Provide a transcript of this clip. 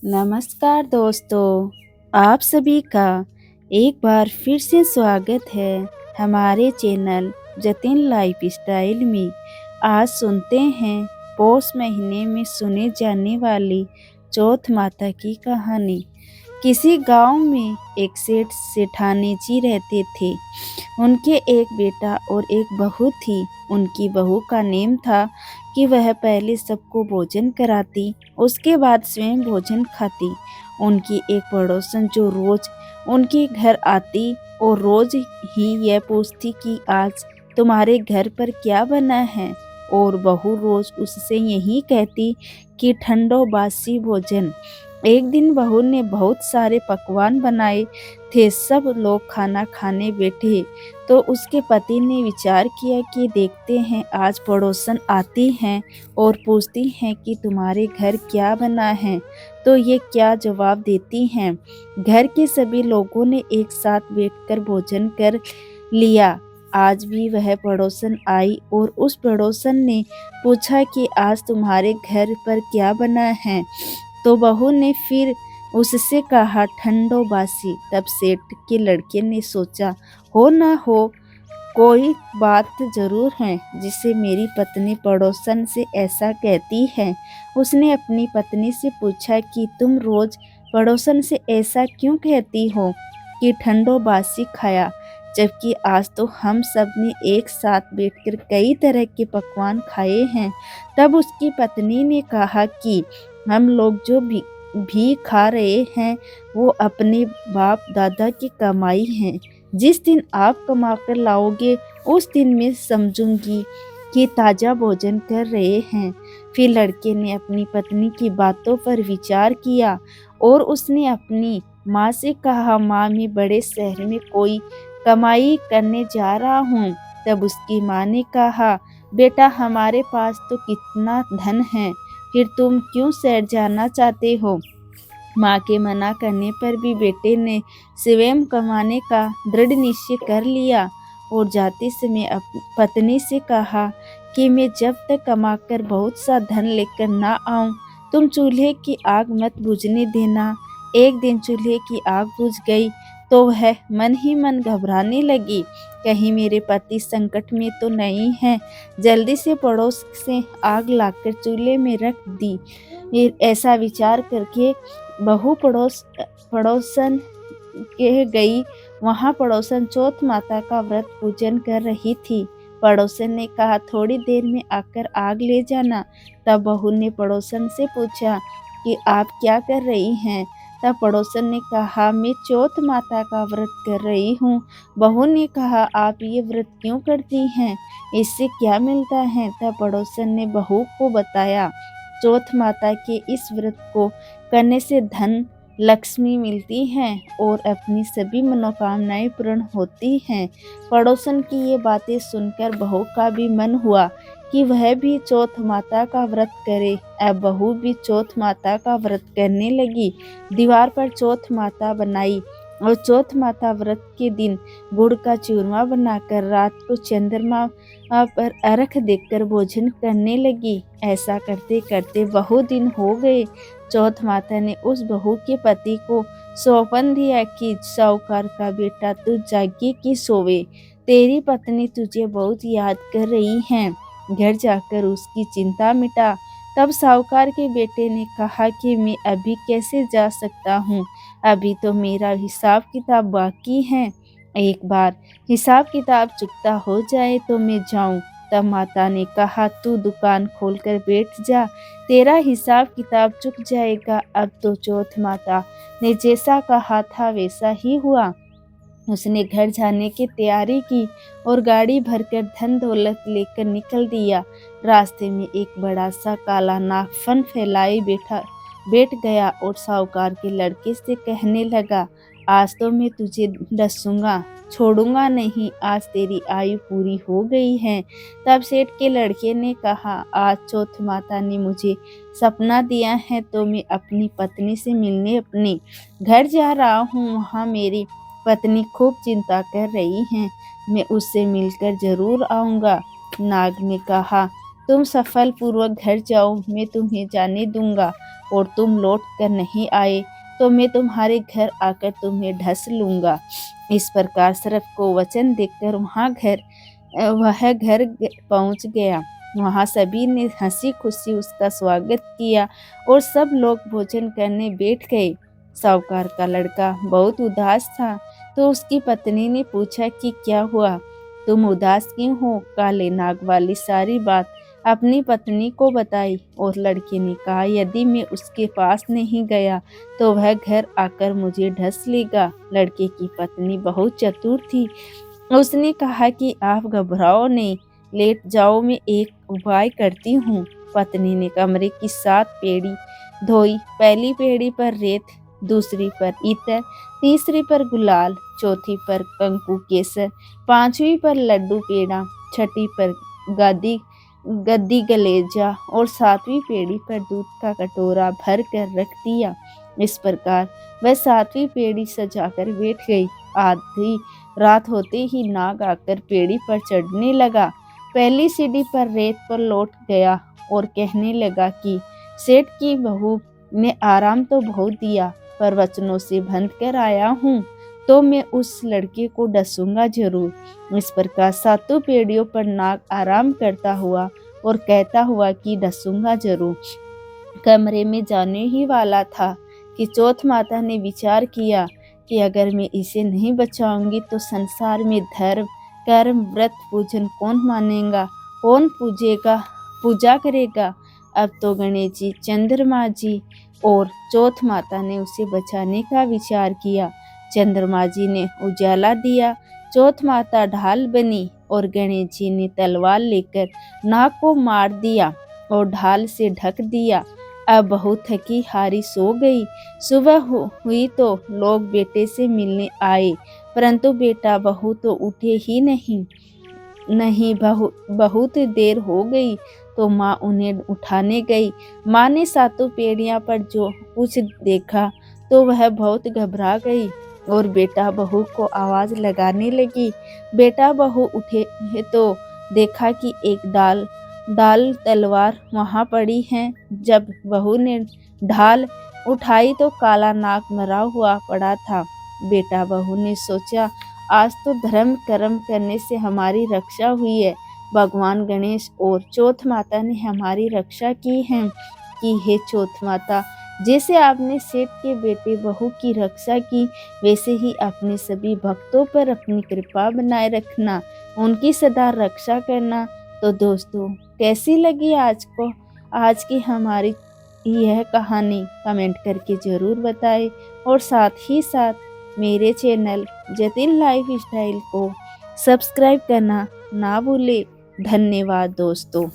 नमस्कार दोस्तों, आप सभी का एक बार फिर से स्वागत है हमारे चैनल जतिन लाइफस्टाइल में। आज सुनते हैं पौष महीने में सुने जाने वाली चौथ माता की कहानी। किसी गांव में एक सेठ सेठानी जी रहते थे। उनके एक बेटा और एक बहू थी। उनकी बहू का नेम था कि वह पहले सबको भोजन कराती, उसके बाद स्वयं भोजन खाती। उनकी एक पड़ोसन जो रोज उनके घर आती और रोज ही यह पूछती कि आज तुम्हारे घर पर क्या बना है, और बहू रोज उससे यही कहती कि ठंडो बासी भोजन। एक दिन बहू ने बहुत सारे पकवान बनाए थे। सब लोग खाना खाने बैठे तो उसके पति ने विचार किया कि देखते हैं आज पड़ोसन आती हैं और पूछती हैं कि तुम्हारे घर क्या बना है, तो ये क्या जवाब देती हैं। घर के सभी लोगों ने एक साथ बैठकर भोजन कर लिया। आज भी वह पड़ोसन आई और उस पड़ोसन ने पूछा कि आज तुम्हारे घर पर क्या बना है, तो बहू ने फिर उससे कहा ठंडो बासी। तब सेठ के लड़के ने सोचा, हो ना हो कोई बात जरूर है जिसे मेरी पत्नी पड़ोसन से ऐसा कहती है। उसने अपनी पत्नी से पूछा कि तुम रोज पड़ोसन से ऐसा क्यों कहती हो कि ठंडो बासी खाया, जबकि आज तो हम सब ने एक साथ बैठकर कई तरह के पकवान खाए हैं। तब उसकी पत्नी ने कहा कि हम लोग जो भी खा रहे हैं वो अपने बाप दादा की कमाई है। जिस दिन आप कमा कर लाओगे उस दिन मैं समझूंगी कि ताज़ा भोजन कर रहे हैं। फिर लड़के ने अपनी पत्नी की बातों पर विचार किया और उसने अपनी माँ से कहा, माँ मैं बड़े शहर में कोई कमाई करने जा रहा हूँ। तब उसकी माँ ने कहा, बेटा हमारे पास तो कितना धन है, फिर तुम क्यों शहर जाना चाहते हो। माँ के मना करने पर भी बेटे ने स्वयं कमाने का दृढ़ निश्चय कर लिया और जाते समय पत्नी से कहा कि मैं जब तक कमाकर बहुत सा धन लेकर ना आऊं, तुम चूल्हे की आग मत बुझने देना। एक दिन चूल्हे की आग बुझ गई तो वह मन ही मन घबराने लगी, कहीं मेरे पति संकट में तो नहीं है। जल्दी से पड़ोस से आग लाकर चूल्हे में रख दी। ऐसा विचार करके बहू पड़ोसन के गई। वहां पड़ोसन चौथ माता का व्रत पूजन कर रही थी। पड़ोसन ने कहा, थोड़ी देर में आकर आग ले जाना। तब बहू ने पड़ोसन से पूछा कि आप क्या कर रही हैं। तब पड़ोसन ने कहा, मैं चौथ माता का व्रत कर रही हूँ। बहू ने कहा, आप ये व्रत क्यों करती हैं, इससे क्या मिलता है। तब पड़ोसन ने बहू को बताया, चौथ माता के इस व्रत को करने से धन लक्ष्मी मिलती हैं और अपनी सभी मनोकामनाएं पूर्ण होती हैं। पड़ोसन की ये बातें सुनकर बहू का भी मन हुआ कि वह भी चौथ माता का व्रत करे। अब बहू भी चौथ माता का व्रत करने लगी। दीवार पर चौथ माता बनाई और चौथ माता व्रत के दिन गुड़ का चूरमा बनाकर रात को चंद्रमा पर अर्घ देकर भोजन करने लगी। ऐसा करते करते बहुत दिन हो गए। चौथ माता ने उस बहू के पति को सौंपन दिया कि साहूकार का बेटा तू जागे कि सोवे, तेरी पत्नी तुझे बहुत याद कर रही है, घर जाकर उसकी चिंता मिटा। तब साहूकार के बेटे ने कहा कि मैं अभी कैसे जा सकता हूँ, अभी तो मेरा हिसाब किताब बाकी है, एक बार हिसाब किताब चुकता हो जाए तो मैं जाऊं। तब माता ने कहा, तू दुकान खोलकर बैठ जा, तेरा हिसाब किताब चुक जाएगा। अब तो चौथ माता ने जैसा कहा था वैसा ही हुआ। उसने घर जाने की तैयारी की और गाड़ी भरकर धन दौलत लेकर निकल दिया। रास्ते में एक बड़ा सा काला नाग फन फैलाए बैठ गया और साहूकार के लड़के से कहने लगा, आज तो मैं तुझे डसूंगा, छोड़ूंगा नहीं, आज तेरी आयु पूरी हो गई है। तब सेठ के लड़के ने कहा, आज चौथ माता ने मुझे सपना दिया है तो मैं अपनी पत्नी से मिलने अपने घर जा रहा हूँ। वहाँ मेरी पत्नी खूब चिंता कर रही हैं, मैं उससे मिलकर जरूर आऊँगा। नाग ने कहा, तुम सफल पूर्वक घर जाओ, मैं तुम्हें जाने दूंगा, और तुम लौट कर नहीं आए तो मैं तुम्हारे घर आकर तुम्हें ढस लूंगा। इस प्रकार सर्प को वचन देकर वह घर पहुंच गया। वहां सभी ने हंसी खुशी उसका स्वागत किया और सब लोग भोजन करने बैठ गए। साहूकार का लड़का बहुत उदास था, तो उसकी पत्नी ने पूछा कि क्या हुआ, तुम उदास क्यों हो? काले नाग वाली सारी बात अपनी पत्नी को बताई और लड़के ने कहा, यदि मैं उसके पास नहीं गया तो वह घर आकर मुझे ढस लेगा। लड़के की पत्नी बहुत चतुर थी, उसने कहा कि आप घबराओ नहीं, लेट जाओ, मैं एक उपाय करती हूँ। पत्नी ने कमरे की 7 पेड़ी धोई। पहली पेड़ी पर रेत, दूसरी पर इत्र, तीसरी पर गुलाल, चौथी पर कंकु केसर, पांचवी पर लड्डू पेड़ा, छठी पर गद्दी गद्दी गलेजा और 7वीं पेड़ी पर दूध का कटोरा भर कर रख दिया। इस प्रकार वह 7वीं पेड़ी सजाकर बैठ गई। आधी रात होते ही नाग आकर पेड़ी पर चढ़ने लगा। पहली सीढ़ी पर रेत पर लौट गया और कहने लगा कि सेठ की बहू ने आराम तो बहुत दिया, पर वचनों से बंध कर आया हूँ, तो मैं उस लड़के को डसूंगा जरूर। इस प्रकार 7 पेड़ियों पर नाग आराम करता हुआ और कहता हुआ कि डसूंगा जरूर कमरे में जाने ही वाला था कि चौथ माता ने विचार किया कि अगर मैं इसे नहीं बचाऊंगी तो संसार में धर्म कर्म व्रत पूजन कौन मानेगा, कौन पूजा करेगा। अब तो गणेश जी, चंद्रमा जी और चौथ माता ने उसे बचाने का विचार किया। चंद्रमा जी ने उजाला दिया, चौथ माता ढाल बनी और गणेश जी ने तलवार लेकर नाग को मार दिया और ढाल से ढक दिया। अब बहू थकी हारी सो गई। सुबह हुई तो लोग बेटे से मिलने आए, परंतु बेटा बहू तो उठे ही नहीं। बहुत देर हो गई तो माँ उन्हें उठाने गई। माँ ने 7 पेड़ियां पर जो कुछ देखा तो वह बहुत घबरा गई और बेटा बहू को आवाज लगाने लगी। बेटा बहू उठे तो देखा कि एक ढाल तलवार वहां पड़ी है। जब बहू ने ढाल उठाई तो काला नाग मरा हुआ पड़ा था। बेटा बहू ने सोचा, आज तो धर्म कर्म करने से हमारी रक्षा हुई है। भगवान गणेश और चौथ माता ने हमारी रक्षा की है कि हे चौथ माता, जैसे आपने सेठ के बेटे बहू की रक्षा की, वैसे ही अपने सभी भक्तों पर अपनी कृपा बनाए रखना, उनकी सदा रक्षा करना। तो दोस्तों, कैसी लगी आज की हमारी यह कहानी? कमेंट करके ज़रूर बताएं और साथ ही साथ मेरे चैनल जतिन लाइफ स्टाइल को सब्सक्राइब करना ना भूले। धन्यवाद दोस्तों।